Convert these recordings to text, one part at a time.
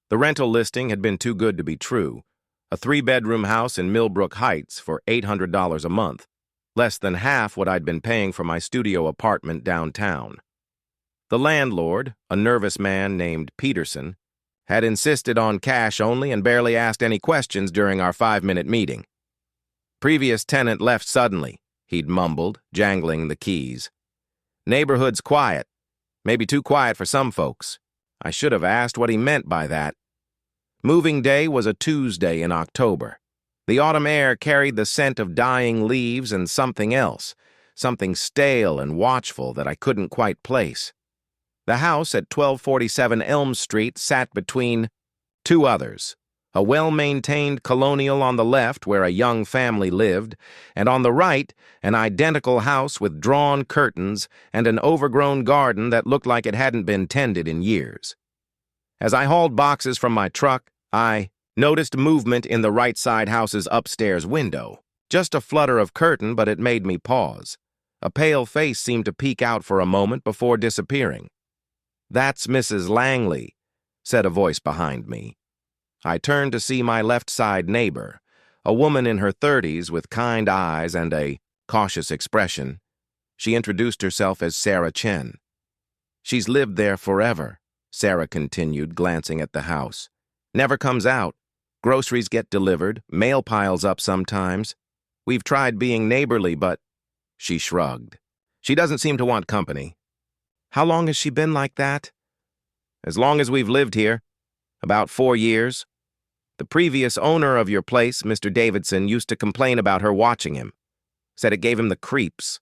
The rental listing had been too good to be true. A three-bedroom house in Millbrook Heights for $800 a month, less than half what I'd been paying for my studio apartment downtown. The landlord, a nervous man named Peterson, had insisted on cash only and barely asked any questions during our 5-minute meeting. Previous tenant left suddenly, he'd mumbled, jangling the keys. Neighborhood's quiet, maybe too quiet for some folks. I should have asked what he meant by that. Moving day was a Tuesday in October. The autumn air carried the scent of dying leaves and something else, something stale and watchful that I couldn't quite place. The house at 1247 Elm Street sat between two others, a well-maintained colonial on the left where a young family lived, and on the right, an identical house with drawn curtains and an overgrown garden that looked like it hadn't been tended in years. As I hauled boxes from my truck, I noticed movement in the right-side house's upstairs window. Just a flutter of curtain, but it made me pause. A pale face seemed to peek out for a moment before disappearing. "That's Mrs. Langley," said a voice behind me. I turned to see my left-side neighbor, a woman in her 30s with kind eyes and a cautious expression. She introduced herself as Sarah Chen. "She's lived there forever," Sarah continued, glancing at the house. "Never comes out. Groceries get delivered, mail piles up sometimes. We've tried being neighborly, but—" She shrugged. "She doesn't seem to want company." "How long has she been like that?" "As long as we've lived here. About 4 years. The previous owner of your place, Mr. Davidson, used to complain about her watching him. Said it gave him the creeps."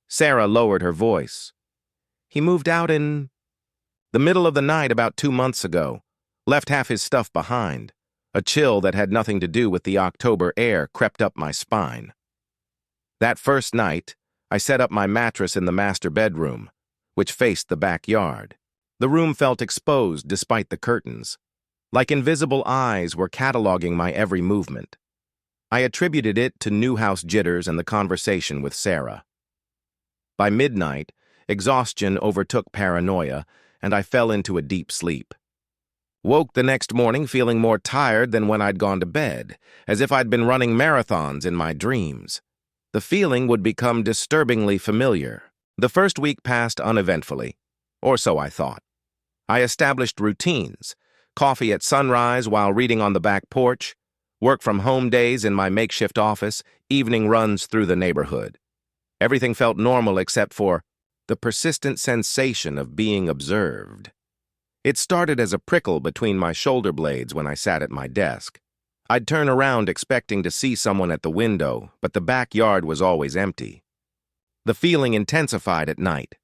Sarah lowered her voice. "He moved out in the middle of the night about 2 months ago. Left half his stuff behind. A chill that had nothing to do with the October air crept up my spine. That first night, I set up my mattress in the master bedroom, which faced the backyard. The room felt exposed despite the curtains. Like invisible eyes were cataloging my every movement. I attributed it to new house jitters and the conversation with Sarah. By midnight, exhaustion overtook paranoia, and I fell into a deep sleep. Woke the next morning feeling more tired than when I'd gone to bed, as if I'd been running marathons in my dreams. The feeling would become disturbingly familiar. The first week passed uneventfully, or so I thought. I established routines: coffee at sunrise while reading on the back porch, work from home days in my makeshift office, evening runs through the neighborhood. Everything felt normal except for the persistent sensation of being observed. It started as a prickle between my shoulder blades when I sat at my desk. I'd turn around expecting to see someone at the window, but the backyard was always empty. The feeling intensified at night.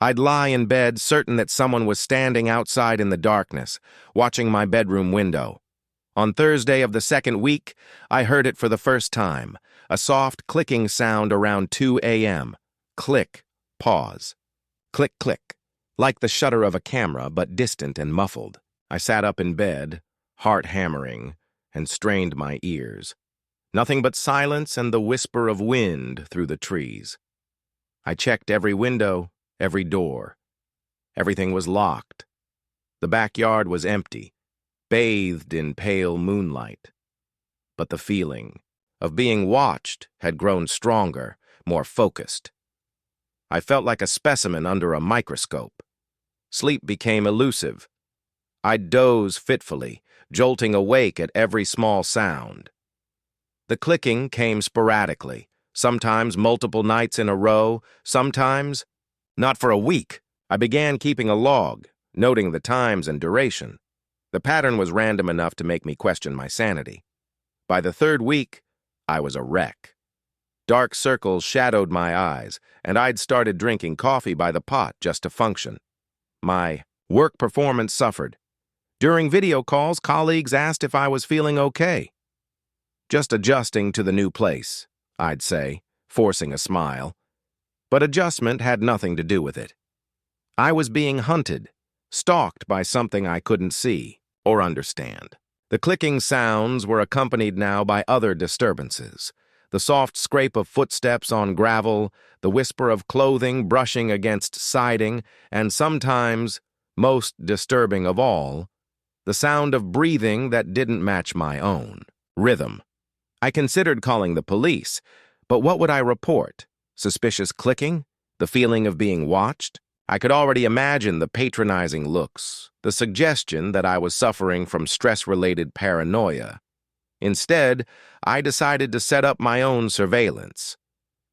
I'd lie in bed certain that someone was standing outside in the darkness, watching my bedroom window. On Thursday of the second week, I heard it for the first time, a soft clicking sound around 2 a.m. Click, pause. Click, click, like the shutter of a camera, but distant and muffled. I sat up in bed, heart hammering, and strained my ears. Nothing but silence and the whisper of wind through the trees. I checked every window, every door. Everything was locked. The backyard was empty, bathed in pale moonlight. But the feeling of being watched had grown stronger, more focused. I felt like a specimen under a microscope. Sleep became elusive. I'd doze fitfully, jolting awake at every small sound. The clicking came sporadically, sometimes multiple nights in a row, sometimes not for a week. I began keeping a log, noting the times and duration. The pattern was random enough to make me question my sanity. By the third week, I was a wreck. Dark circles shadowed my eyes, and I'd started drinking coffee by the pot just to function. My work performance suffered. During video calls, colleagues asked if I was feeling okay. "Just adjusting to the new place," I'd say, forcing a smile. But adjustment had nothing to do with it. I was being hunted, stalked by something I couldn't see or understand. The clicking sounds were accompanied now by other disturbances. The soft scrape of footsteps on gravel, the whisper of clothing brushing against siding, and sometimes, most disturbing of all, the sound of breathing that didn't match my own. Rhythm. I considered calling the police, but what would I report? Suspicious clicking? The feeling of being watched? I could already imagine the patronizing looks, the suggestion that I was suffering from stress-related paranoia. Instead, I decided to set up my own surveillance.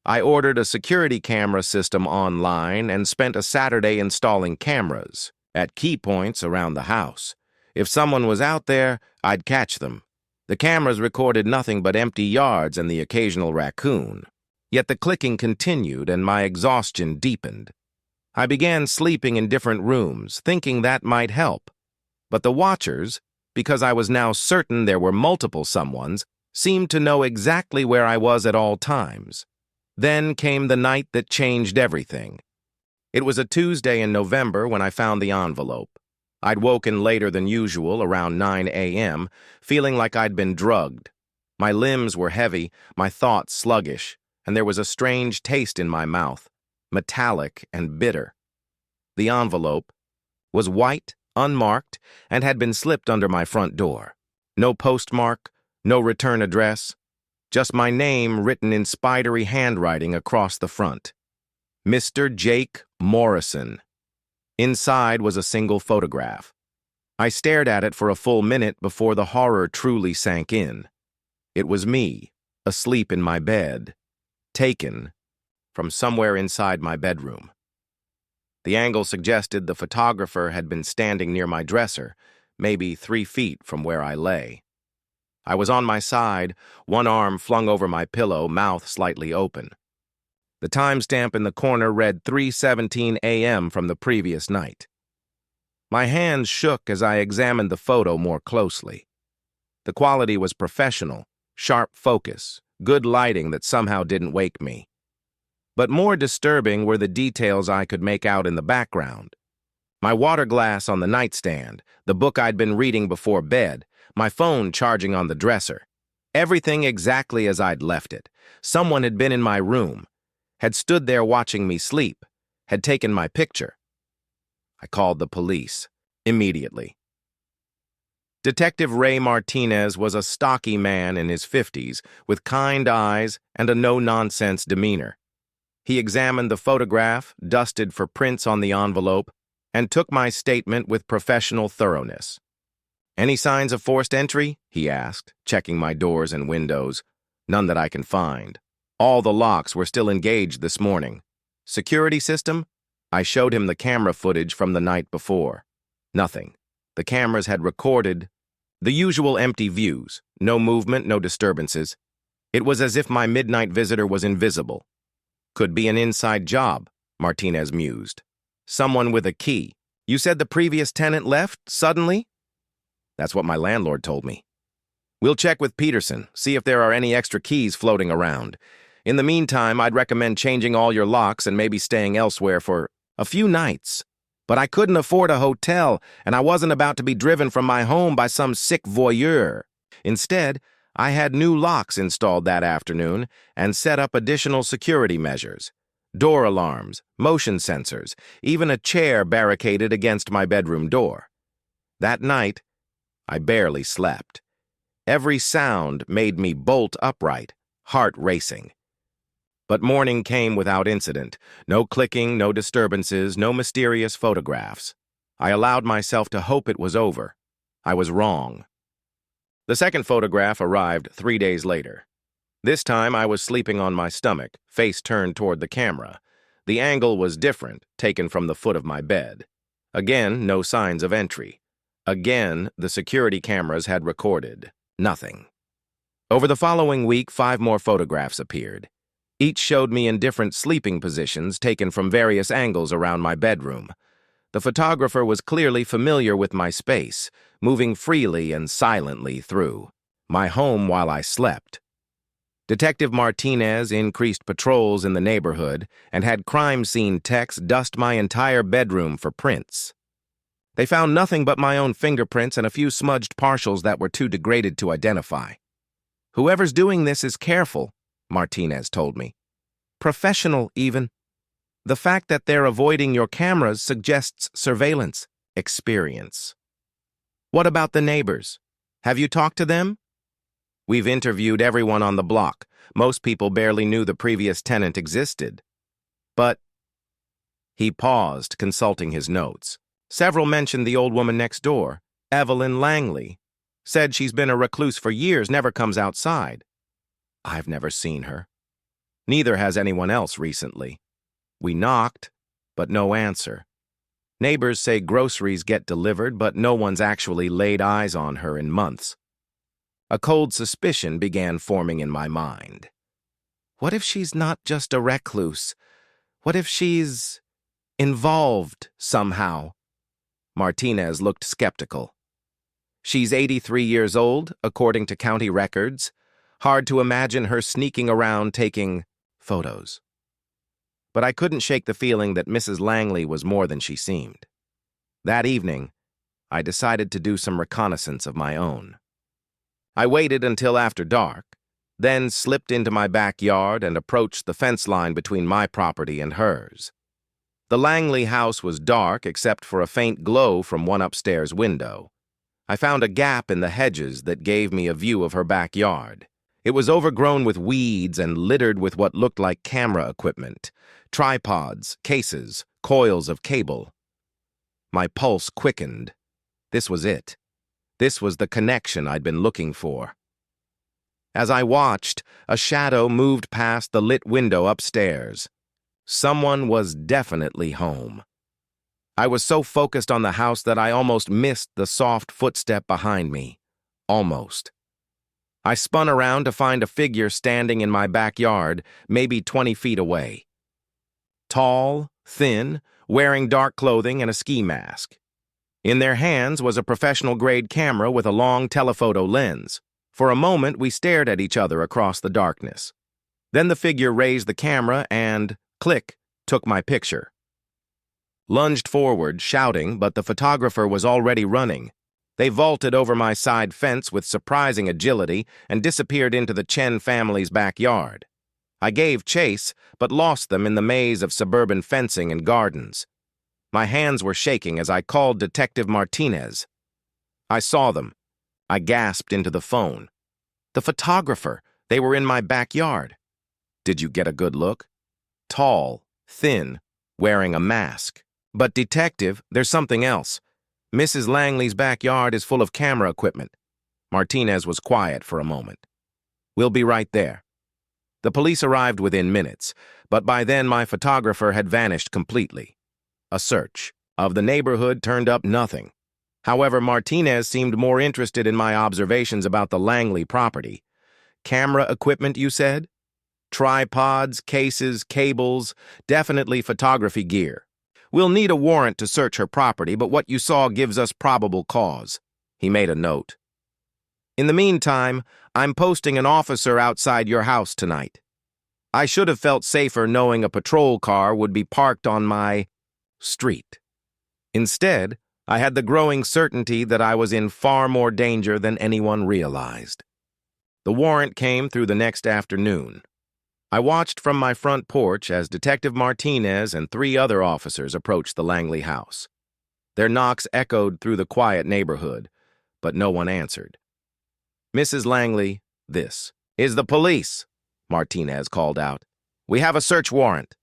I ordered a security camera system online and spent a Saturday installing cameras at key points around the house. If someone was out there, I'd catch them. The cameras recorded nothing but empty yards and the occasional raccoon. Yet the clicking continued and my exhaustion deepened. I began sleeping in different rooms, thinking that might help. But the watchers, because I was now certain there were multiple someones, seemed to know exactly where I was at all times. Then came the night that changed everything. It was a Tuesday in November when I found the envelope. I'd woken later than usual, around 9 a.m., feeling like I'd been drugged. My limbs were heavy, my thoughts sluggish, and there was a strange taste in my mouth, metallic and bitter. The envelope was white, unmarked, and had been slipped under my front door. No postmark, no return address, just my name written in spidery handwriting across the front. Mr. Jake Morrison. Inside was a single photograph. I stared at it for a full minute before the horror truly sank in. It was me, asleep in my bed, taken from somewhere inside my bedroom. The angle suggested the photographer had been standing near my dresser, maybe 3 feet from where I lay. I was on my side, one arm flung over my pillow, mouth slightly open. The timestamp in the corner read 3:17 a.m. from the previous night. My hands shook as I examined the photo more closely. The quality was professional, sharp focus, good lighting that somehow didn't wake me. But more disturbing were the details I could make out in the background. My water glass on the nightstand, the book I'd been reading before bed, my phone charging on the dresser. Everything exactly as I'd left it. Someone had been in my room, had stood there watching me sleep, had taken my picture. I called the police immediately. Detective Ray Martinez was a stocky man in his 50s with kind eyes and a no-nonsense demeanor. He examined the photograph, dusted for prints on the envelope, and took my statement with professional thoroughness. "Any signs of forced entry?" he asked, checking my doors and windows. "None that I can find. All the locks were still engaged this morning. Security system?" I showed him the camera footage from the night before. Nothing. The cameras had recorded the usual empty views, no movement, no disturbances. It was as if my midnight visitor was invisible. "Could be an inside job," Martinez mused. "Someone with a key. You said the previous tenant left suddenly?" "That's what my landlord told me." "We'll check with Peterson, see if there are any extra keys floating around. In the meantime, I'd recommend changing all your locks and maybe staying elsewhere for a few nights. But I couldn't afford a hotel, and I wasn't about to be driven from my home by some sick voyeur. Instead, I had new locks installed that afternoon and set up additional security measures. Door alarms, motion sensors, even a chair barricaded against my bedroom door. That night, I barely slept. Every sound made me bolt upright, heart racing. But morning came without incident. No clicking, no disturbances, no mysterious photographs. I allowed myself to hope it was over. I was wrong. The second photograph arrived 3 days later. This time I was sleeping on my stomach, face turned toward the camera. The angle was different, taken from the foot of my bed. Again, no signs of entry. Again, the security cameras had recorded nothing. Over the following week, 5 more photographs appeared. Each showed me in different sleeping positions taken from various angles around my bedroom. The photographer was clearly familiar with my space, moving freely and silently through my home while I slept. Detective Martinez increased patrols in the neighborhood and had crime scene techs dust my entire bedroom for prints. They found nothing but my own fingerprints and a few smudged partials that were too degraded to identify. "Whoever's doing this is careful," Martinez told me. "Professional, even. The fact that they're avoiding your cameras suggests surveillance experience." What about the neighbors? Have you talked to them? We've interviewed everyone on the block. Most people barely knew the previous tenant existed. But he paused, consulting his notes. Several mentioned the old woman next door, Evelyn Langley. Said she's been a recluse for years, never comes outside. I've never seen her. Neither has anyone else recently. We knocked, but no answer. Neighbors say groceries get delivered, but no one's actually laid eyes on her in months. A cold suspicion began forming in my mind. What if she's not just a recluse? What if she's involved somehow? Martinez looked skeptical. She's 83 years old, according to county records. Hard to imagine her sneaking around taking photos. But I couldn't shake the feeling that Mrs. Langley was more than she seemed. That evening, I decided to do some reconnaissance of my own. I waited until after dark, then slipped into my backyard and approached the fence line between my property and hers. The Langley house was dark except for a faint glow from one upstairs window. I found a gap in the hedges that gave me a view of her backyard. It was overgrown with weeds and littered with what looked like camera equipment, tripods, cases, coils of cable. My pulse quickened. This was it. This was the connection I'd been looking for. As I watched, a shadow moved past the lit window upstairs. Someone was definitely home. I was so focused on the house that I almost missed the soft footstep behind me. Almost. I spun around to find a figure standing in my backyard, maybe 20 feet away. Tall, thin, wearing dark clothing and a ski mask. In their hands was a professional-grade camera with a long telephoto lens. For a moment, we stared at each other across the darkness. Then the figure raised the camera and, click, took my picture. Lunged forward, shouting, but the photographer was already running. They vaulted over my side fence with surprising agility and disappeared into the Chen family's backyard. I gave chase, but lost them in the maze of suburban fencing and gardens. My hands were shaking as I called Detective Martinez. I saw them. I gasped into the phone. The photographer! They were in my backyard. Did you get a good look? Tall, thin, wearing a mask. But, Detective, there's something else. Mrs. Langley's backyard is full of camera equipment. Martinez was quiet for a moment. We'll be right there. The police arrived within minutes, but by then my photographer had vanished completely. A search of the neighborhood turned up nothing. However, Martinez seemed more interested in my observations about the Langley property. Camera equipment, you said? Tripods, cases, cables, definitely photography gear. We'll need a warrant to search her property, but what you saw gives us probable cause. He made a note. In the meantime, I'm posting an officer outside your house tonight. I should have felt safer knowing a patrol car would be parked on my street. Instead, I had the growing certainty that I was in far more danger than anyone realized. The warrant came through the next afternoon. I watched from my front porch as Detective Martinez and 3 other officers approached the Langley house. Their knocks echoed through the quiet neighborhood, but no one answered. Mrs. Langley, this is the police, Martinez called out. We have a search warrant.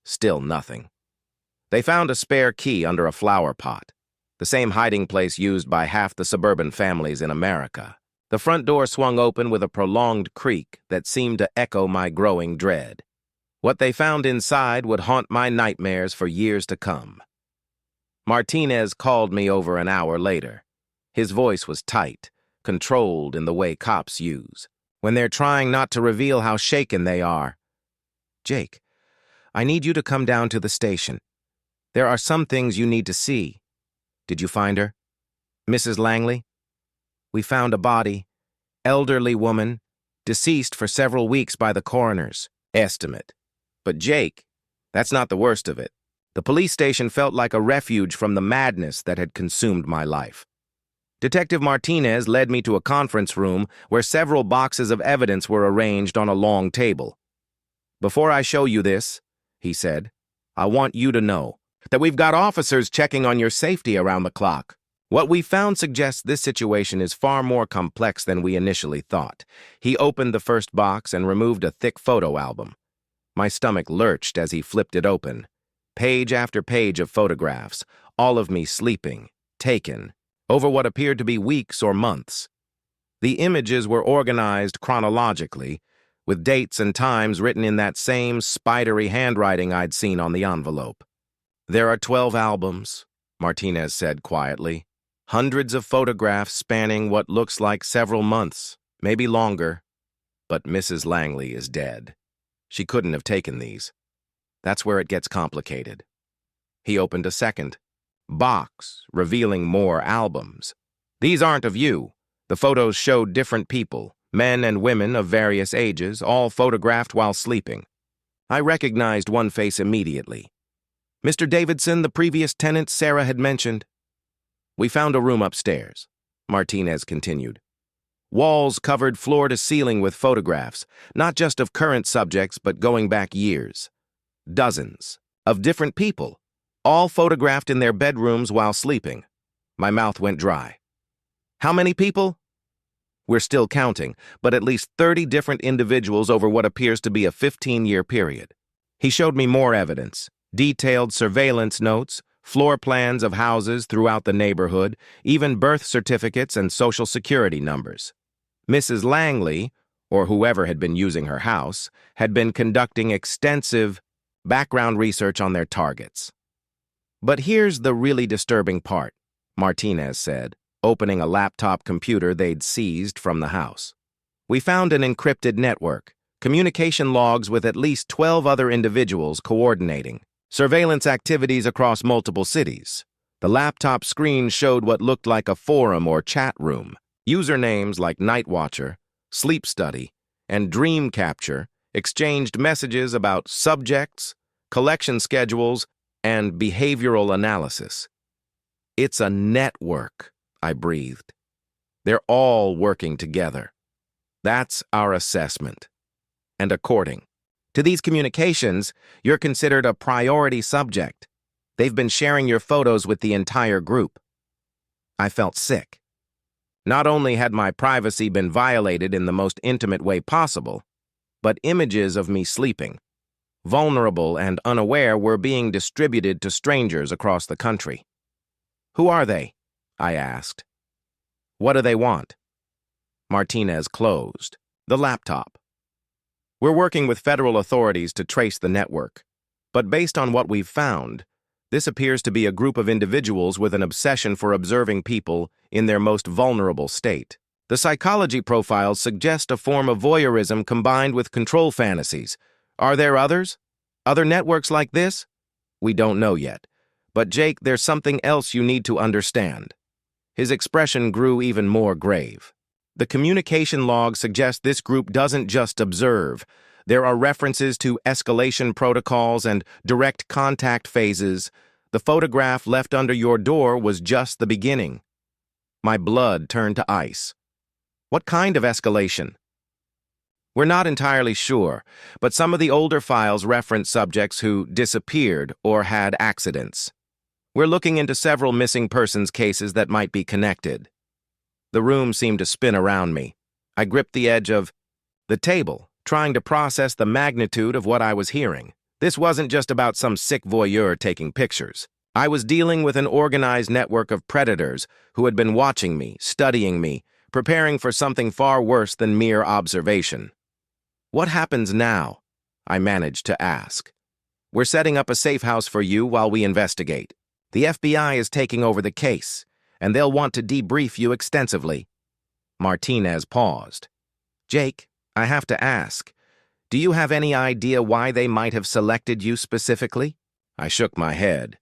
Still nothing. They found a spare key under a flower pot, the same hiding place used by half the suburban families in America. The front door swung open with a prolonged creak that seemed to echo my growing dread. What they found inside would haunt my nightmares for years to come. Martinez called me over an hour later. His voice was tight, controlled in the way cops use, when they're trying not to reveal how shaken they are. Jake, I need you to come down to the station. There are some things you need to see. Did you find her? Mrs. Langley? We found a body, elderly woman, deceased for several weeks by the coroner's estimate. But Jake, that's not the worst of it. The police station felt like a refuge from the madness that had consumed my life. Detective Martinez led me to a conference room where several boxes of evidence were arranged on a long table. Before I show you this, he said, I want you to know that we've got officers checking on your safety around the clock. What we found suggests this situation is far more complex than we initially thought. He opened the first box and removed a thick photo album. My stomach lurched as he flipped it open. Page after page of photographs, all of me sleeping, taken, over what appeared to be weeks or months. The images were organized chronologically, with dates and times written in that same spidery handwriting I'd seen on the envelope. "There are 12 albums," Martinez said quietly. "Hundreds of photographs spanning what looks like several months, maybe longer. But Mrs. Langley is dead. She couldn't have taken these. That's where it gets complicated." He opened a second box, revealing more albums. "These aren't of you. The photos showed different people, men and women of various ages, all photographed while sleeping. I recognized one face immediately. Mr. Davidson, the previous tenant Sarah had mentioned. We found a room upstairs," Martinez continued. "Walls covered floor to ceiling with photographs, not just of current subjects, but going back years. Dozens of different people, all photographed in their bedrooms while sleeping." My mouth went dry. "How many people?" "We're still counting, but at least 30 different individuals over what appears to be a 15-year period." He showed me more evidence, detailed surveillance notes, floor plans of houses throughout the neighborhood, even birth certificates and social security numbers. Mrs. Langley, or whoever had been using her house, had been conducting extensive background research on their targets. "But here's the really disturbing part," Martinez said, opening a laptop computer they'd seized from the house. "We found an encrypted network, communication logs with at least 12 other individuals coordinating, surveillance activities across multiple cities. The laptop screen showed what looked like a forum or chat room. Usernames like Night Watcher, Sleep Study, and Dream Capture exchanged messages about subjects, collection schedules, and behavioral analysis." "It's a network," I breathed. "They're all working together. That's our assessment. And according to these communications, you're considered a priority subject. They've been sharing your photos with the entire group." I felt sick. Not only had my privacy been violated in the most intimate way possible, but images of me sleeping, vulnerable and unaware, were being distributed to strangers across the country. "Who are they?" I asked. "What do they want?" Martinez closed the laptop. "We're working with federal authorities to trace the network, but based on what we've found, this appears to be a group of individuals with an obsession for observing people in their most vulnerable state. The psychology profiles suggest a form of voyeurism combined with control fantasies. Are there others? Other networks like this? We don't know yet. But Jake, there's something else you need to understand." His expression grew even more grave. "The communication logs suggest this group doesn't just observe. There are references to escalation protocols and direct contact phases. The photograph left under your door was just the beginning." My blood turned to ice. "What kind of escalation?" "We're not entirely sure, but some of the older files reference subjects who disappeared or had accidents. We're looking into several missing persons cases that might be connected." The room seemed to spin around me. I gripped the edge of the table, trying to process the magnitude of what I was hearing. This wasn't just about some sick voyeur taking pictures. I was dealing with an organized network of predators who had been watching me, studying me, preparing for something far worse than mere observation. "What happens now?" I managed to ask. "We're setting up a safe house for you while we investigate. The FBI is taking over the case, and they'll want to debrief you extensively." Martinez paused. "Jake, I have to ask, do you have any idea why they might have selected you specifically?" I shook my head.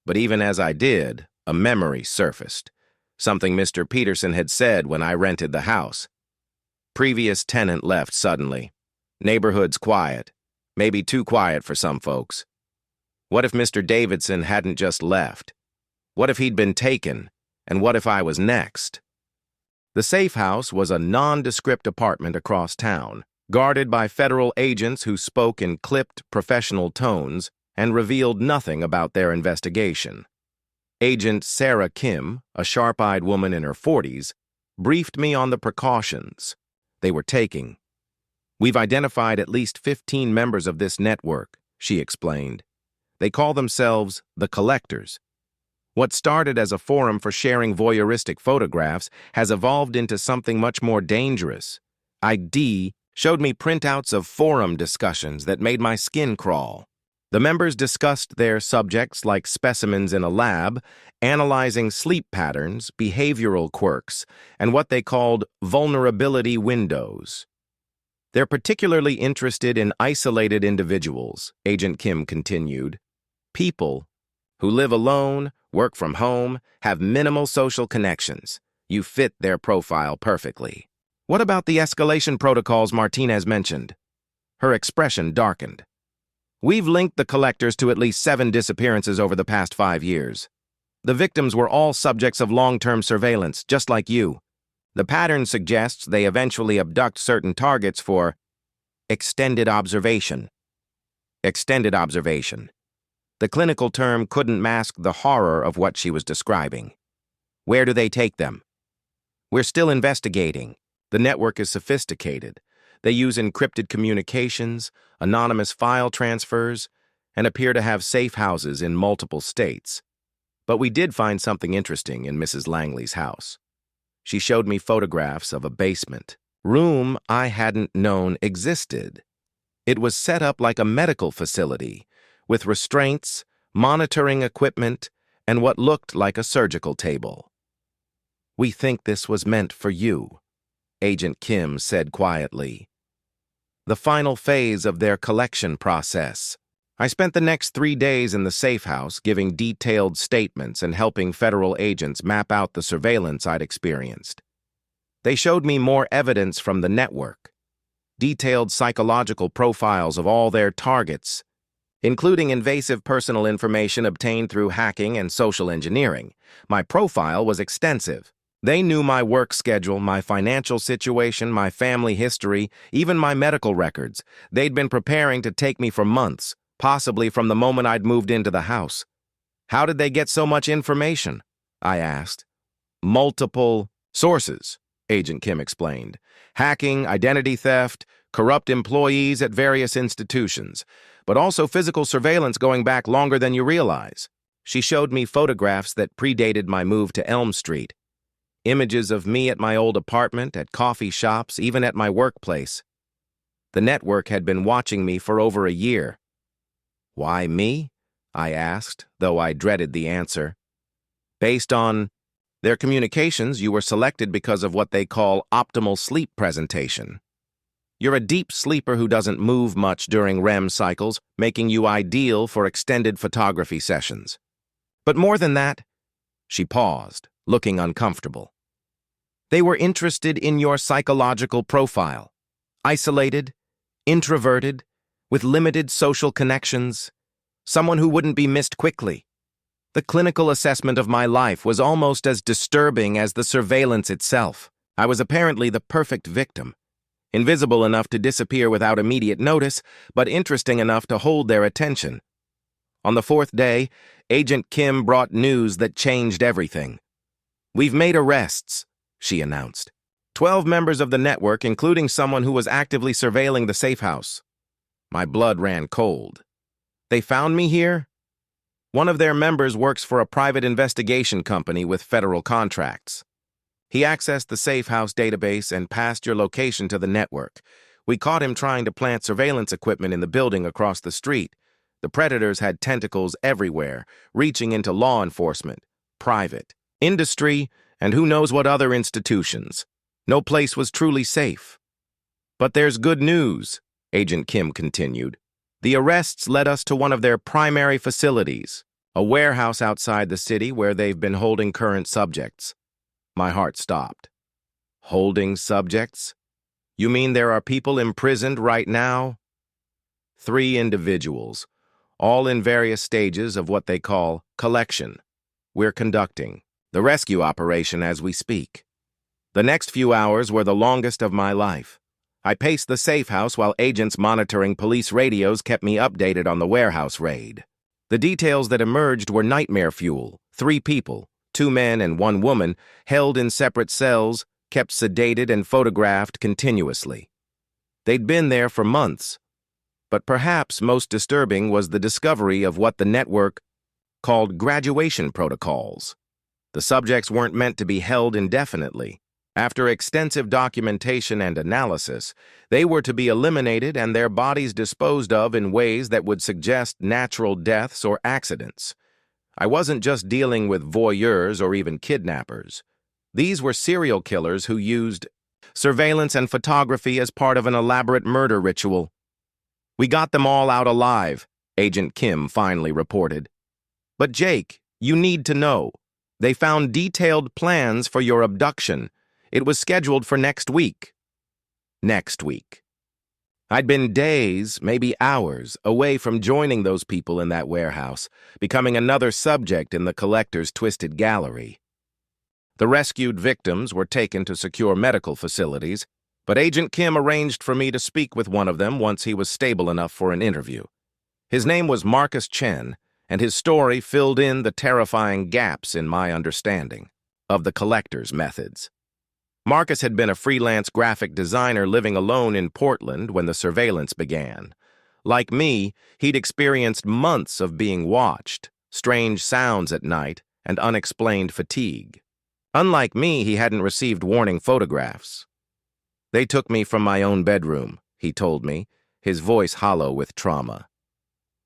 But even as I did, a memory surfaced. Something Mr. Peterson had said when I rented the house. Previous tenant left suddenly. Neighborhood's quiet. Maybe too quiet for some folks. What if Mr. Davidson hadn't just left? What if he'd been taken? And what if I was next? The safe house was a nondescript apartment across town, guarded by federal agents who spoke in clipped, professional tones and revealed nothing about their investigation. Agent Sarah Kim, a sharp-eyed woman in her 40s, briefed me on the precautions they were taking. "We've identified at least 15 members of this network," she explained. "They call themselves the Collectors. What started as a forum for sharing voyeuristic photographs has evolved into something much more dangerous. ID showed me printouts of forum discussions that made my skin crawl. The members discussed their subjects like specimens in a lab, analyzing sleep patterns, behavioral quirks, and what they called vulnerability windows. They're particularly interested in isolated individuals," Agent Kim continued. "People who live alone, work from home, have minimal social connections. You fit their profile perfectly." "What about the escalation protocols Martinez mentioned?" Her expression darkened. "We've linked the Collectors to at least 7 disappearances over the past 5 years. The victims were all subjects of long-term surveillance, just like you. The pattern suggests they eventually abduct certain targets for extended observation." Extended observation. The clinical term couldn't mask the horror of what she was describing. "Where do they take them?" "We're still investigating. The network is sophisticated. They use encrypted communications, anonymous file transfers, and appear to have safe houses in multiple states. But we did find something interesting in Mrs. Langley's house. She showed me photographs of a basement room I hadn't known existed. It was set up like a medical facility, with restraints, monitoring equipment, and what looked like a surgical table. "We think this was meant for you," Agent Kim said quietly. "The final phase of their collection process." I spent the next 3 days in the safe house giving detailed statements and helping federal agents map out the surveillance I'd experienced. They showed me more evidence from the network, detailed psychological profiles of all their targets, including invasive personal information obtained through hacking and social engineering. My profile was extensive. They knew my work schedule, my financial situation, my family history, even my medical records. They'd been preparing to take me for months, possibly from the moment I'd moved into the house. "How did they get so much information?" I asked. "Multiple sources," Agent Kim explained. "Hacking, identity theft, corrupt employees at various institutions, but also physical surveillance going back longer than you realize." She showed me photographs that predated my move to Elm Street. Images of me at my old apartment, at coffee shops, even at my workplace. The network had been watching me for over a year. "Why me?" I asked, though I dreaded the answer. "Based on their communications, you were selected because of what they call optimal sleep presentation. You're a deep sleeper who doesn't move much during REM cycles, making you ideal for extended photography sessions. But more than that," she paused, looking uncomfortable. "They were interested in your psychological profile. Isolated, introverted, with limited social connections, someone who wouldn't be missed quickly. The clinical assessment of my life was almost as disturbing as the surveillance itself. I was apparently the perfect victim, invisible enough to disappear without immediate notice, but interesting enough to hold their attention. On the 4th day, Agent Kim brought news that changed everything. "We've made arrests," she announced. 12 members of the network, including someone who was actively surveilling the safe house. My blood ran cold. "They found me here?" "One of their members works for a private investigation company with federal contracts. He accessed the safe house database and passed your location to the network. We caught him trying to plant surveillance equipment in the building across the street. The predators had tentacles everywhere, reaching into law enforcement, private, industry, and who knows what other institutions. No place was truly safe." "But there's good news," Agent Kim continued. "The arrests led us to one of their primary facilities, a warehouse outside the city where they've been holding current subjects." My heart stopped. "Holding subjects? You mean there are people imprisoned right now?" 3 individuals, all in various stages of what they call collection. We're conducting the rescue operation as we speak. The next few hours were the longest of my life. I paced the safe house while agents monitoring police radios kept me updated on the warehouse raid. The details that emerged were nightmare fuel. 3 people, 2 men and 1 woman, held in separate cells, kept sedated and photographed continuously. They'd been there for months, but perhaps most disturbing was the discovery of what the network called graduation protocols. The subjects weren't meant to be held indefinitely. After extensive documentation and analysis, they were to be eliminated and their bodies disposed of in ways that would suggest natural deaths or accidents. I wasn't just dealing with voyeurs or even kidnappers. These were serial killers who used surveillance and photography as part of an elaborate murder ritual. "We got them all out alive," Agent Kim finally reported. "But Jake, you need to know. They found detailed plans for your abduction. It was scheduled for next week." Next week. I'd been days, maybe hours, away from joining those people in that warehouse, becoming another subject in the collector's twisted gallery. The rescued victims were taken to secure medical facilities, but Agent Kim arranged for me to speak with one of them once he was stable enough for an interview. His name was Marcus Chen, and his story filled in the terrifying gaps in my understanding of the collector's methods. Marcus had been a freelance graphic designer living alone in Portland when the surveillance began. Like me, he'd experienced months of being watched, strange sounds at night, and unexplained fatigue. Unlike me, he hadn't received warning photographs. "They took me from my own bedroom," he told me, his voice hollow with trauma.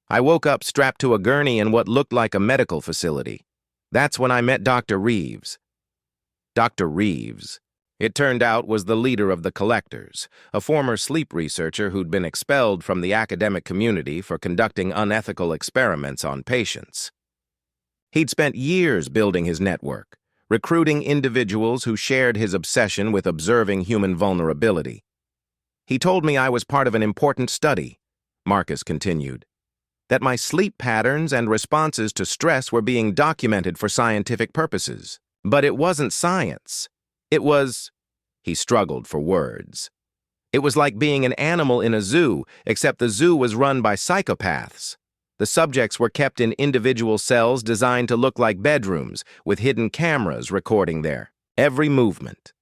"I woke up strapped to a gurney in what looked like a medical facility. That's when I met Dr. Reeves." Dr. Reeves, it turned out, was the leader of the collectors, a former sleep researcher who'd been expelled from the academic community for conducting unethical experiments on patients. He'd spent years building his network, recruiting individuals who shared his obsession with observing human vulnerability. "He told me I was part of an important study," Marcus continued, "that my sleep patterns and responses to stress were being documented for scientific purposes. But it wasn't science. It was..." He struggled for words. "It was like being an animal in a zoo, except the zoo was run by psychopaths. The subjects were kept in individual cells designed to look like bedrooms, with hidden cameras recording their every movement.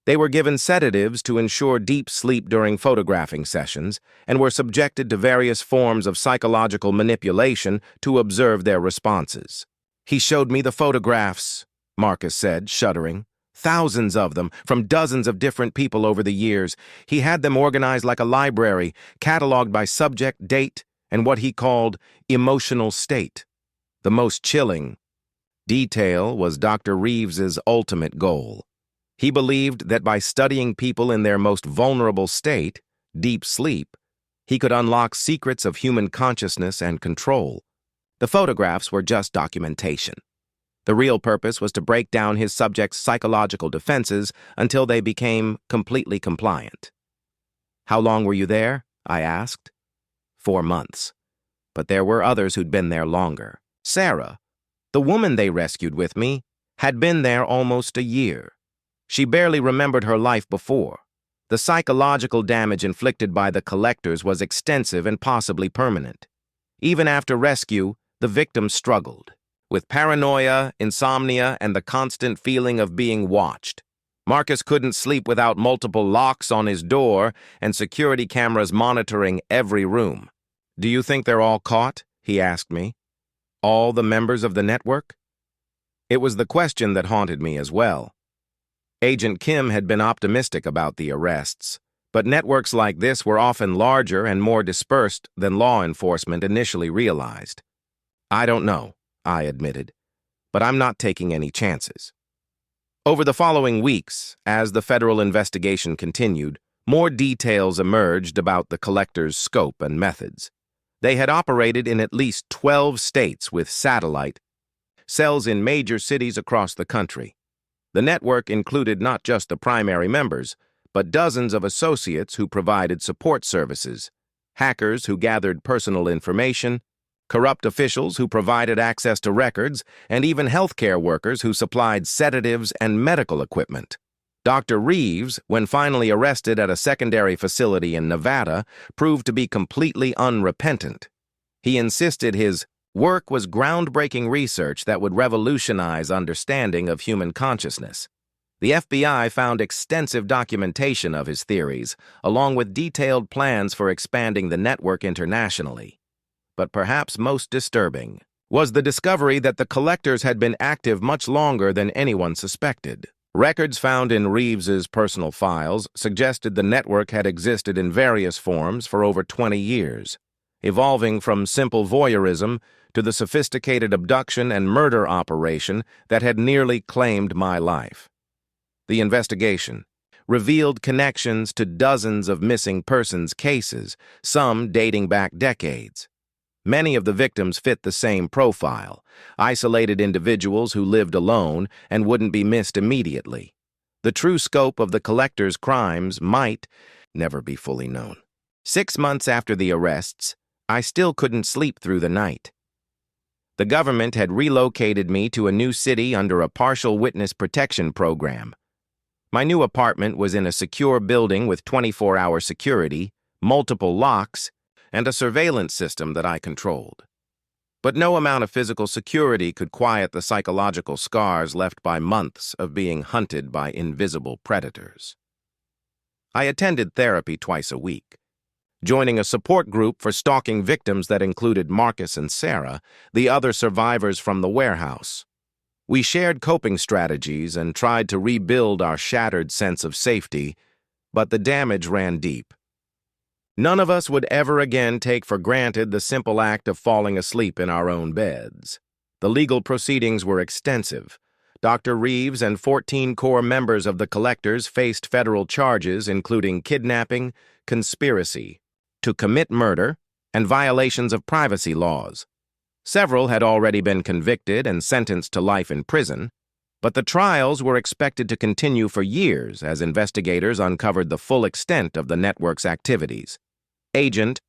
They were given sedatives to ensure deep sleep during photographing sessions, and were subjected to various forms of psychological manipulation to observe their responses." "He showed me the photographs," Marcus said, shuddering. "Thousands of them, from dozens of different people over the years. He had them organized like a library, cataloged by subject, date, and what he called emotional state. The most chilling detail was Dr. Reeves's ultimate goal. He believed that by studying people in their most vulnerable state, deep sleep, he could unlock secrets of human consciousness and control. The photographs were just documentation. The real purpose was to break down his subjects' psychological defenses until they became completely compliant. "How long were you there?" I asked. 4 months. But there were others who'd been there longer. Sarah, the woman they rescued with me, had been there almost a year. She barely remembered her life before. The psychological damage inflicted by the collectors was extensive and possibly permanent. Even after rescue, the victims struggled with paranoia, insomnia, and the constant feeling of being watched. Marcus couldn't sleep without multiple locks on his door and security cameras monitoring every room. "Do you think they're all caught?" he asked me. "All the members of the network?" It was the question that haunted me as well. Agent Kim had been optimistic about the arrests, but networks like this were often larger and more dispersed than law enforcement initially realized. "I don't know," I admitted, "but I'm not taking any chances." Over the following weeks, as the federal investigation continued, more details emerged about the collectors' scope and methods. They had operated in at least 12 states with satellite cells in major cities across the country. The network included not just the primary members, but dozens of associates who provided support services, hackers who gathered personal information, corrupt officials who provided access to records, and even healthcare workers who supplied sedatives and medical equipment. Dr. Reeves, when finally arrested at a secondary facility in Nevada, proved to be completely unrepentant. He insisted his Work was groundbreaking research that would revolutionize understanding of human consciousness. The FBI found extensive documentation of his theories, along with detailed plans for expanding the network internationally. But perhaps most disturbing was the discovery that the collectors had been active much longer than anyone suspected. Records found in Reeves's personal files suggested the network had existed in various forms for over 20 years, evolving from simple voyeurism to the sophisticated abduction and murder operation that had nearly claimed my life. The investigation revealed connections to dozens of missing persons cases, some dating back decades. Many of the victims fit the same profile, isolated individuals who lived alone and wouldn't be missed immediately. The true scope of the collectors' crimes might never be fully known. 6 months after the arrests, I still couldn't sleep through the night. The government had relocated me to a new city under a partial witness protection program. My new apartment was in a secure building with 24-hour security, multiple locks, and a surveillance system that I controlled. But no amount of physical security could quiet the psychological scars left by months of being hunted by invisible predators. I attended therapy twice a week, joining a support group for stalking victims that included Marcus and Sarah, the other survivors from the warehouse. We shared coping strategies and tried to rebuild our shattered sense of safety, but the damage ran deep. None of us would ever again take for granted the simple act of falling asleep in our own beds. The legal proceedings were extensive. Dr. Reeves and 14 core members of the collectors faced federal charges including kidnapping, conspiracy to commit murder, and violations of privacy laws. Several had already been convicted and sentenced to life in prison, but the trials were expected to continue for years as investigators uncovered the full extent of the network's activities. Agent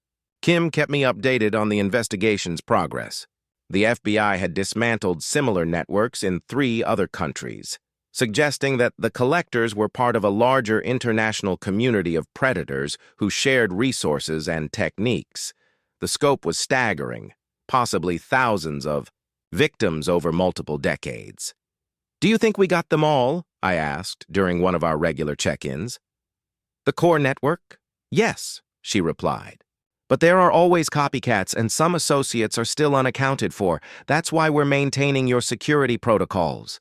Kim kept me updated on the investigation's progress. The FBI had dismantled similar networks in 3 other countries, suggesting that the collectors were part of a larger international community of predators who shared resources and techniques. The scope was staggering, possibly thousands of victims over multiple decades. "Do you think we got them all?" I asked during one of our regular check-ins. "The core network? Yes," she replied. "But there are always copycats and some associates are still unaccounted for. That's why we're maintaining your security protocols."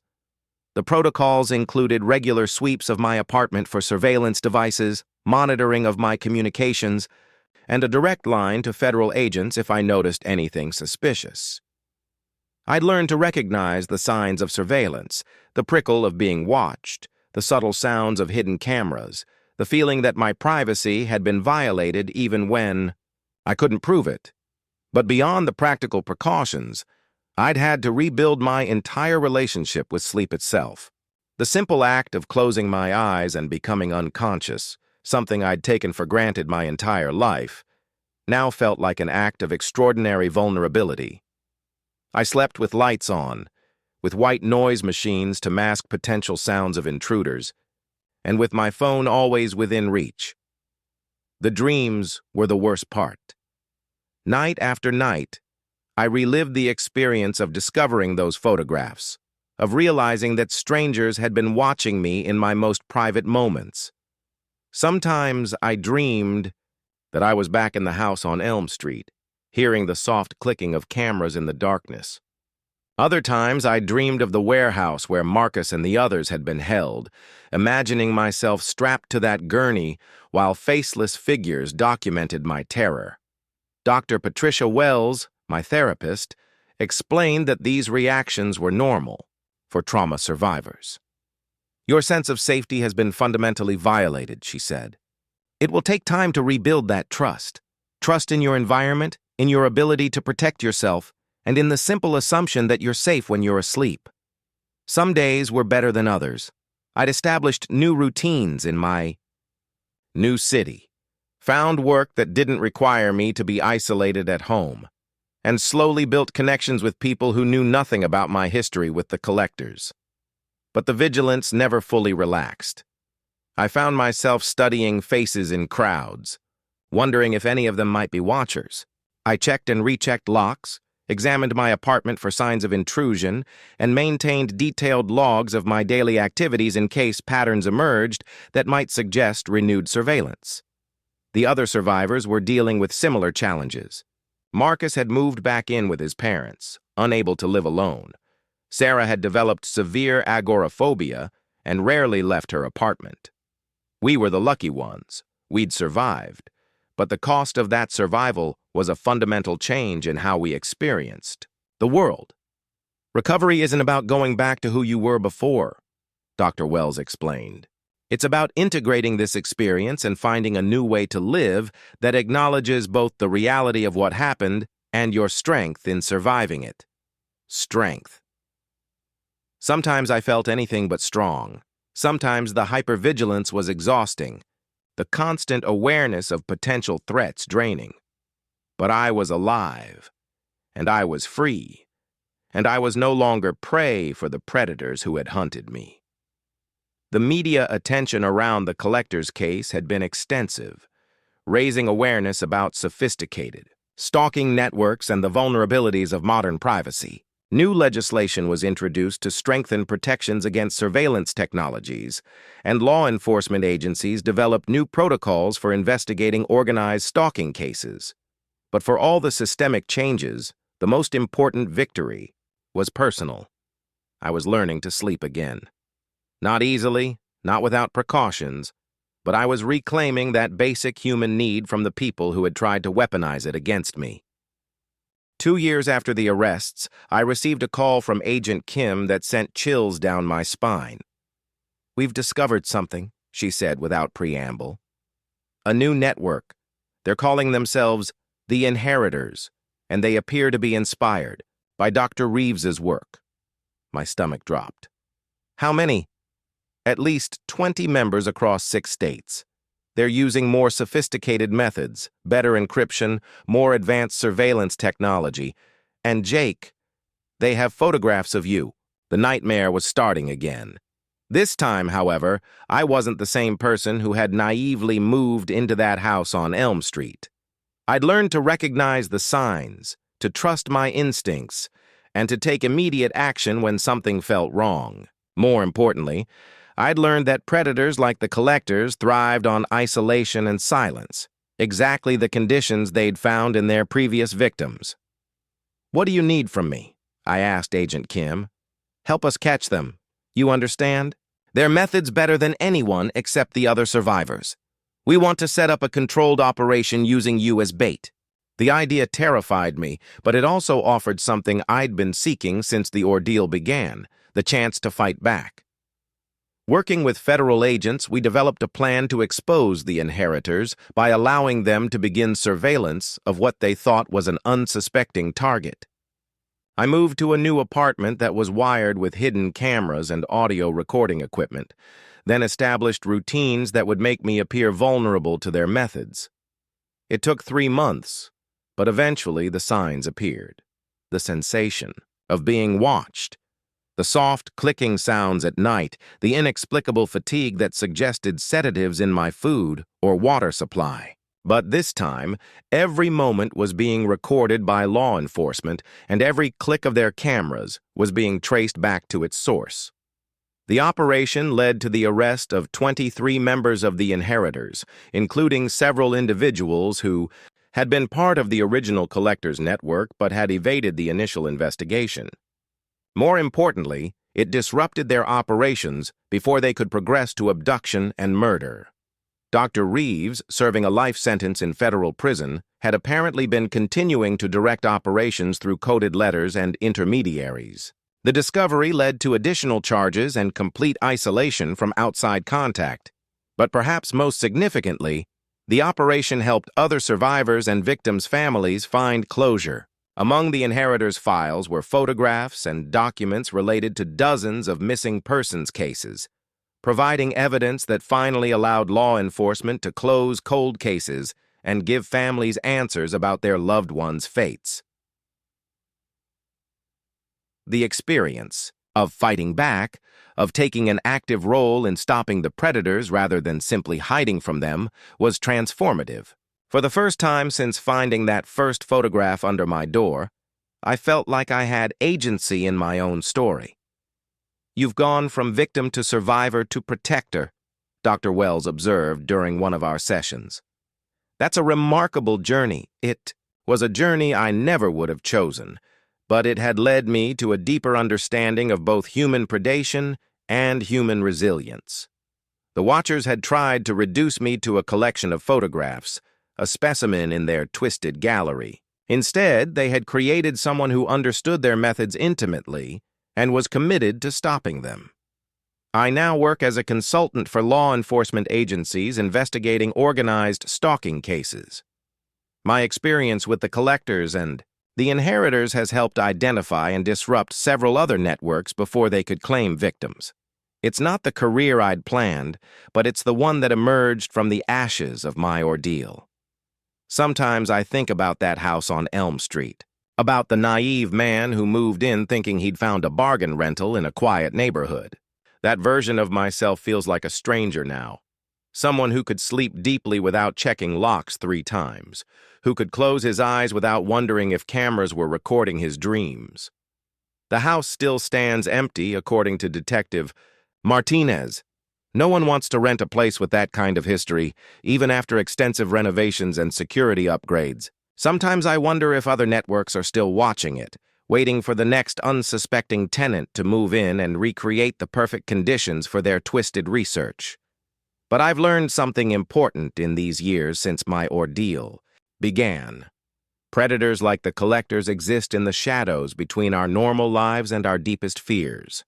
The protocols included regular sweeps of my apartment for surveillance devices, monitoring of my communications, and a direct line to federal agents if I noticed anything suspicious. I'd learned to recognize the signs of surveillance, the prickle of being watched, the subtle sounds of hidden cameras, the feeling that my privacy had been violated even when I couldn't prove it. But beyond the practical precautions, I'd had to rebuild my entire relationship with sleep itself. The simple act of closing my eyes and becoming unconscious, something I'd taken for granted my entire life, now felt like an act of extraordinary vulnerability. I slept with lights on, with white noise machines to mask potential sounds of intruders, and with my phone always within reach. The dreams were the worst part. Night after night, I relived the experience of discovering those photographs, of realizing that strangers had been watching me in my most private moments. Sometimes I dreamed that I was back in the house on Elm Street, hearing the soft clicking of cameras in the darkness. Other times I dreamed of the warehouse where Marcus and the others had been held, imagining myself strapped to that gurney while faceless figures documented my terror. Dr. Patricia Wells, my therapist, explained that these reactions were normal for trauma survivors. "Your sense of safety has been fundamentally violated," she said. "It will take time to rebuild that trust. Trust in your environment, in your ability to protect yourself, and in the simple assumption that you're safe when you're asleep. Some days were better than others. I'd established new routines in my new city, found work that didn't require me to be isolated at home, and slowly built connections with people who knew nothing about my history with the collectors. But the vigilance never fully relaxed. I found myself studying faces in crowds, wondering if any of them might be watchers. I checked and rechecked locks, examined my apartment for signs of intrusion, and maintained detailed logs of my daily activities in case patterns emerged that might suggest renewed surveillance. The other survivors were dealing with similar challenges. Marcus had moved back in with his parents, unable to live alone. Sarah had developed severe agoraphobia and rarely left her apartment. We were the lucky ones. We'd survived. But the cost of that survival was a fundamental change in how we experienced the world. Recovery isn't about going back to who you were before, Dr. Wells explained. It's about integrating this experience and finding a new way to live that acknowledges both the reality of what happened and your strength in surviving it. Strength. Sometimes I felt anything but strong. Sometimes the hypervigilance was exhausting, the constant awareness of potential threats draining. But I was alive, and I was free, and I was no longer prey for the predators who had hunted me. The media attention around the collector's case had been extensive, raising awareness about sophisticated, stalking networks and the vulnerabilities of modern privacy. New legislation was introduced to strengthen protections against surveillance technologies, and law enforcement agencies developed new protocols for investigating organized stalking cases. But for all the systemic changes, the most important victory was personal. I was learning to sleep again. Not easily, not without precautions, but I was reclaiming that basic human need from the people who had tried to weaponize it against me. 2 years after the arrests, I received a call from Agent Kim that sent chills down my spine. "We've discovered something," she said without preamble. "A new network. They're calling themselves the Inheritors, and they appear to be inspired by Dr. Reeves's work." My stomach dropped. "How many?" "At least 20 members across 6 states. They're using more sophisticated methods, better encryption, more advanced surveillance technology. And Jake, they have photographs of you." The nightmare was starting again. This time, however, I wasn't the same person who had naively moved into that house on Elm Street. I'd learned to recognize the signs, to trust my instincts, and to take immediate action when something felt wrong. More importantly, I'd learned that predators like the collectors thrived on isolation and silence, exactly the conditions they'd found in their previous victims. "What do you need from me?" I asked Agent Kim. "Help us catch them. You understand? Their methods better than anyone except the other survivors. We want to set up a controlled operation using you as bait." The idea terrified me, but it also offered something I'd been seeking since the ordeal began, the chance to fight back. Working with federal agents, we developed a plan to expose the Inheritors by allowing them to begin surveillance of what they thought was an unsuspecting target. I moved to a new apartment that was wired with hidden cameras and audio recording equipment, then established routines that would make me appear vulnerable to their methods. It took 3 months, but eventually the signs appeared. The sensation of being watched, the soft clicking sounds at night, the inexplicable fatigue that suggested sedatives in my food or water supply. But this time, every moment was being recorded by law enforcement, and every click of their cameras was being traced back to its source. The operation led to the arrest of 23 members of the Inheritors, including several individuals who had been part of the original collectors network but had evaded the initial investigation. More importantly, it disrupted their operations before they could progress to abduction and murder. Dr. Reeves, serving a life sentence in federal prison, had apparently been continuing to direct operations through coded letters and intermediaries. The discovery led to additional charges and complete isolation from outside contact. But perhaps most significantly, the operation helped other survivors and victims' families find closure. Among the Inheritors' files were photographs and documents related to dozens of missing persons cases, providing evidence that finally allowed law enforcement to close cold cases and give families answers about their loved ones' fates. The experience of fighting back, of taking an active role in stopping the predators rather than simply hiding from them, was transformative. For the first time since finding that first photograph under my door, I felt like I had agency in my own story. "You've gone from victim to survivor to protector," Dr. Wells observed during one of our sessions. "That's a remarkable journey. It was a journey I never would have chosen, but it had led me to a deeper understanding of both human predation and human resilience." The watchers had tried to reduce me to a collection of photographs, a specimen in their twisted gallery. Instead, they had created someone who understood their methods intimately and was committed to stopping them. I now work as a consultant for law enforcement agencies investigating organized stalking cases. My experience with the collectors and the inheritors has helped identify and disrupt several other networks before they could claim victims. It's not the career I'd planned, but it's the one that emerged from the ashes of my ordeal. Sometimes I think about that house on Elm Street, about the naive man who moved in thinking he'd found a bargain rental in a quiet neighborhood. That version of myself feels like a stranger now. Someone who could sleep deeply without checking locks 3 times, who could close his eyes without wondering if cameras were recording his dreams. The house still stands empty, according to Detective Martinez. No one wants to rent a place with that kind of history, even after extensive renovations and security upgrades. Sometimes I wonder if other networks are still watching it, waiting for the next unsuspecting tenant to move in and recreate the perfect conditions for their twisted research. But I've learned something important in these years since my ordeal began. Predators like the collectors exist in the shadows between our normal lives and our deepest fears.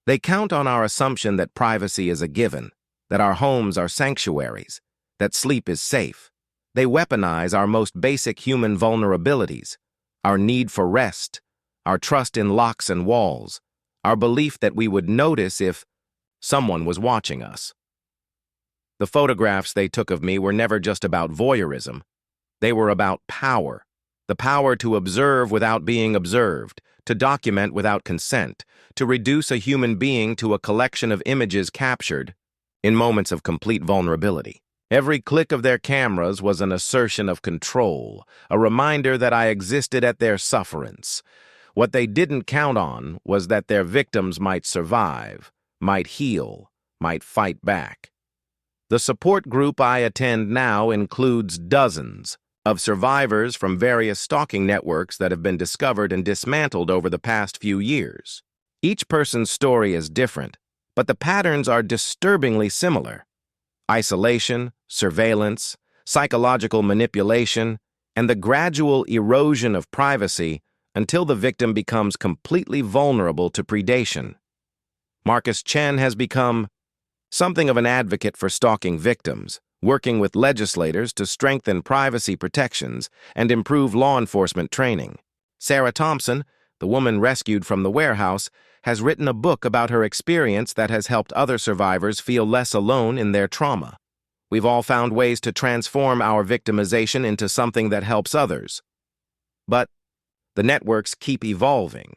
They count on our assumption that privacy is a given, that our homes are sanctuaries, that sleep is safe. They weaponize our most basic human vulnerabilities, our need for rest, our trust in locks and walls, our belief that we would notice if someone was watching us. The photographs they took of me were never just about voyeurism. They were about power, the power to observe without being observed, to document without consent, to reduce a human being to a collection of images captured in moments of complete vulnerability. Every click of their cameras was an assertion of control, a reminder that I existed at their sufferance. What they didn't count on was that their victims might survive, might heal, might fight back. The support group I attend now includes dozens of survivors from various stalking networks that have been discovered and dismantled over the past few years. Each person's story is different, but the patterns are disturbingly similar. Isolation, surveillance, psychological manipulation, and the gradual erosion of privacy until the victim becomes completely vulnerable to predation. Marcus Chen has become something of an advocate for stalking victims, working with legislators to strengthen privacy protections and improve law enforcement training. Sarah Thompson, the woman rescued from the warehouse, has written a book about her experience that has helped other survivors feel less alone in their trauma. We've all found ways to transform our victimization into something that helps others. But the networks keep evolving.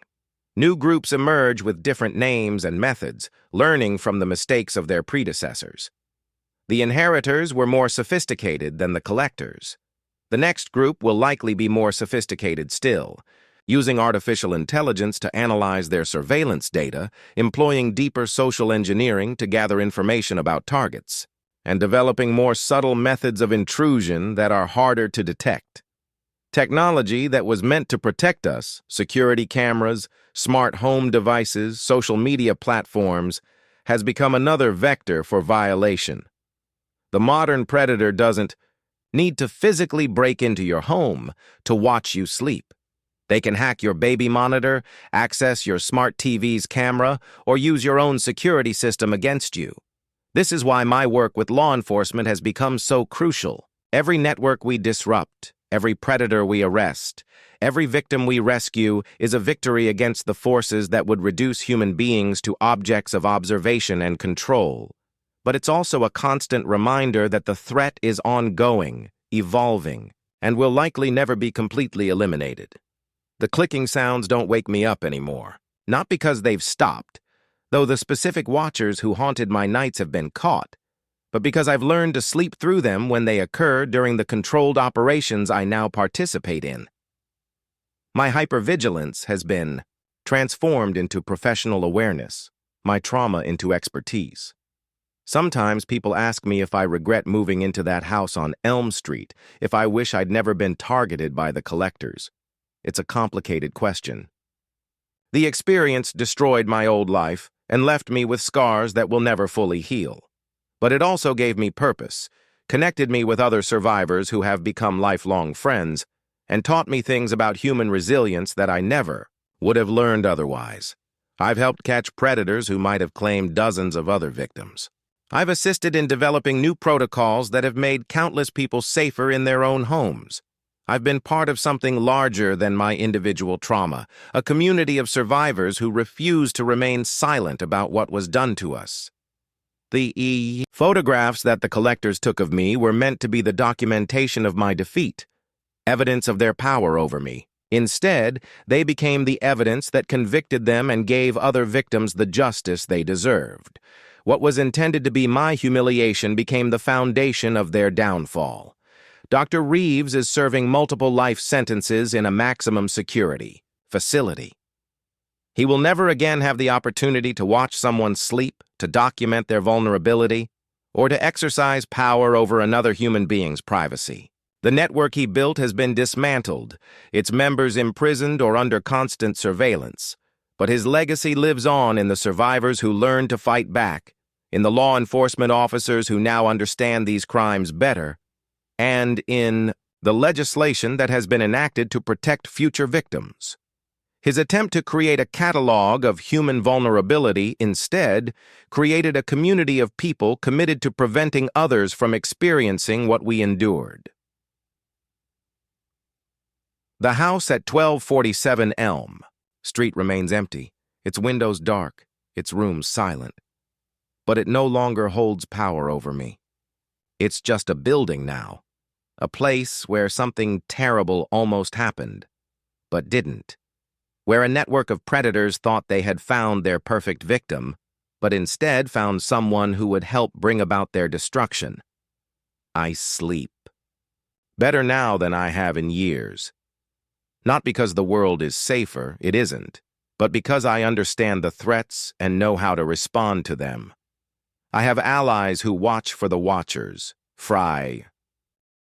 New groups emerge with different names and methods, learning from the mistakes of their predecessors. The inheritors were more sophisticated than the collectors. The next group will likely be more sophisticated still, using artificial intelligence to analyze their surveillance data, employing deeper social engineering to gather information about targets, and developing more subtle methods of intrusion that are harder to detect. Technology that was meant to protect us, security cameras, smart home devices, social media platforms, has become another vector for violation. The modern predator doesn't need to physically break into your home to watch you sleep. They can hack your baby monitor, access your smart TV's camera, or use your own security system against you. This is why my work with law enforcement has become so crucial. Every network we disrupt, every predator we arrest, every victim we rescue is a victory against the forces that would reduce human beings to objects of observation and control. But it's also a constant reminder that the threat is ongoing, evolving, and will likely never be completely eliminated. The clicking sounds don't wake me up anymore, not because they've stopped, though the specific watchers who haunted my nights have been caught, but because I've learned to sleep through them when they occur during the controlled operations I now participate in. My hypervigilance has been transformed into professional awareness, my trauma into expertise. Sometimes people ask me if I regret moving into that house on Elm Street, if I wish I'd never been targeted by the collectors. It's a complicated question. The experience destroyed my old life and left me with scars that will never fully heal. But it also gave me purpose, connected me with other survivors who have become lifelong friends, and taught me things about human resilience that I never would have learned otherwise. I've helped catch predators who might have claimed dozens of other victims. I've assisted in developing new protocols that have made countless people safer in their own homes. I've been part of something larger than my individual trauma, a community of survivors who refuse to remain silent about what was done to us. The photographs that the collectors took of me were meant to be the documentation of my defeat, evidence of their power over me. Instead, they became the evidence that convicted them and gave other victims the justice they deserved. What was intended to be my humiliation became the foundation of their downfall. Dr. Reeves is serving multiple life sentences in a maximum security facility. He will never again have the opportunity to watch someone sleep, to document their vulnerability, or to exercise power over another human being's privacy. The network he built has been dismantled, its members imprisoned or under constant surveillance. But his legacy lives on in the survivors who learned to fight back, in the law enforcement officers who now understand these crimes better, and in the legislation that has been enacted to protect future victims. His attempt to create a catalog of human vulnerability instead created a community of people committed to preventing others from experiencing what we endured. The house at 1247 Elm Street remains empty, its windows dark, its rooms silent. But it no longer holds power over me. It's just a building now, a place where something terrible almost happened, but didn't, where a network of predators thought they had found their perfect victim, but instead found someone who would help bring about their destruction. I sleep. Better now than I have in years. Not because the world is safer, it isn't, but because I understand the threats and know how to respond to them. I have allies who watch for the watchers, Fry,